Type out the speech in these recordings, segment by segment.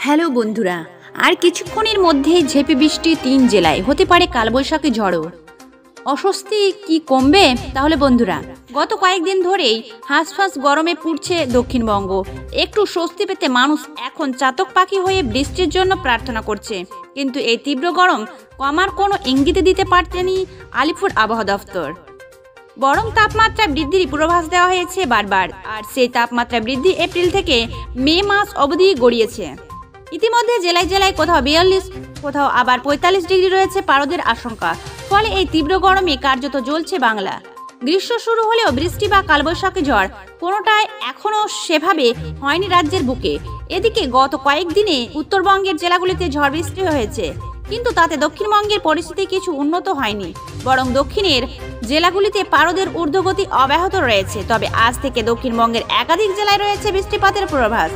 Hello বন্ধুরা, আর কিছুক্ষণের মধ্যে ঝেঁপে বৃষ্টি ৩ জেলায়, হতে পারে কালবৈশাখী ঝড়ও। অস্বস্তি কি কমবে তাহলে বন্ধুরা? গত কয়েকদিন ধরেই হাঁসফাঁস গরমে পুড়ছে দক্ষিণবঙ্গ। একটু স্বস্তি পেতে মানুষ এখন চাতক পাখি হয়ে বৃষ্টির জন্য প্রার্থনা করছে, কিন্তু এই তীব্র গরম কমার কোনো ইঙ্গিত দিতে পারতেনি আলিপুর আবহাওয়া দফতর। বরং তাপমাত্রা বৃদ্ধির পূর্বাভাস দেওয়া হয়েছে বারবার, আর সেই তাপমাত্রা বৃদ্ধি এপ্রিল থেকে মে মাস অবধি গড়িয়েছে। ইতিমধ্যে জেলায় জেলায় কোথাও ৪২, কোথাও আবার ৪৫ ডিগ্রি রয়েছে পারদের আশঙ্কা। ফলে এই তীব্র গরমে কার্যত জ্বলছে বাংলা। গ্রীষ্ম শুরু হলেও বৃষ্টি বা কালবৈশাখী ঝড় কোনোটাই এখনও সেভাবে হয়নি রাজ্যের বুকে। এদিকে গত কয়েকদিনে উত্তরবঙ্গের জেলাগুলিতে ঝড় বৃষ্টি হয়েছে, কিন্তু তাতে দক্ষিণবঙ্গের পরিস্থিতি কিছু উন্নত হয়নি, বরং দক্ষিণের জেলাগুলিতে পারদের ঊর্ধ্বগতি অব্যাহত রয়েছে। তবে আজ থেকে দক্ষিণবঙ্গের একাধিক জেলায় রয়েছে বৃষ্টিপাতের পূর্বাভাস।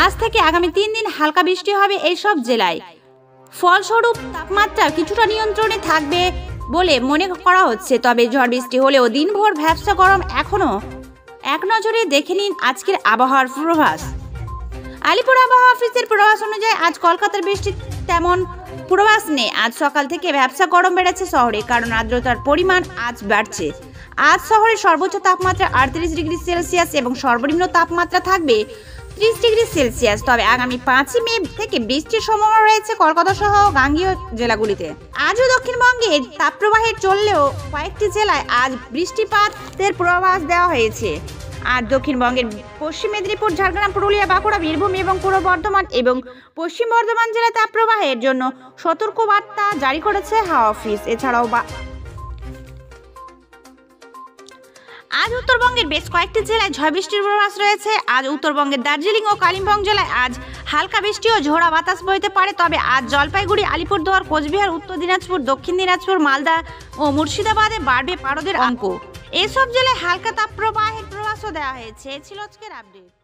আজ থেকে আগামী ৩ দিন হালকা বৃষ্টি হবে এইসব জেলায়। ফলস্বরূপ তাপমাত্রা কিছুটা নিয়ন্ত্রণে থাকবে বলে মনে করা হচ্ছে। তবে ঝড় বৃষ্টি হলেও দিনভর ভ্যাপসা গরম এখনও। এক নজরে দেখে নিন আজকের আবহাওয়ার পূর্বাভাস। আলিপুর আবহাওয়া অফিসের পূর্বাভাস অনুযায়ী আজ কলকাতার বৃষ্টি তেমন পূর্বাভাস নেই। আজ সকাল থেকে ভ্যাপসা গরম বেড়েছে শহরে, কারণ আর্দ্রতার পরিমাণ আজ বাড়ছে। আজ শহরের সর্বোচ্চ তাপমাত্রা ৩৮ ডিগ্রি সেলসিয়াস এবং সর্বনিম্ন তাপমাত্রা থাকবে ৩০ ডিগ্রি সেলসিয়াস। তবে আগামী ৫ই মে থেকে বৃষ্টির সম্ভাবনা রয়েছে কলকাতা সহ গাঙ্গেয় জেলাগুলিতে। আজও দক্ষিণবঙ্গে তাপপ্রবাহের চললেও কয়েকটি জেলায় আজ বৃষ্টিপাতের পূর্বাভাস দেওয়া হয়েছে। আজ দক্ষিণবঙ্গের পশ্চিম মেদিনীপুর, ঝাড়গ্রাম, পুরুলিয়া, বাঁকুড়া, বীরভূম এবং পূর্ব বর্ধমান এবং পশ্চিম বর্ধমান জেলায় তাপপ্রবাহের জন্য সতর্কবার্তা জারি করেছে হাওয়া অফিস। এছাড়াও আজ উত্তরবঙ্গের বেশ কয়েকটি জেলায় ঝড় বৃষ্টির পূর্বাভাস রয়েছে। আজ উত্তরবঙ্গের দার্জিলিং ও কালিম্পং জেলায় আজ হালকা বৃষ্টি ও ঝোড়া বাতাস বইতে পারে। তবে আজ জলপাইগুড়ি, আলিপুরদুয়ার, কোচবিহার, উত্তর দিনাজপুর, দক্ষিণ দিনাজপুর, মালদা ও মুর্শিদাবাদে বাড়বে পারদের অঙ্ক। এসব জেলায় হালকা তাপপ্রবাহের পূর্বাভাসও দেওয়া হয়েছে। ছিল আজকের আপডেট।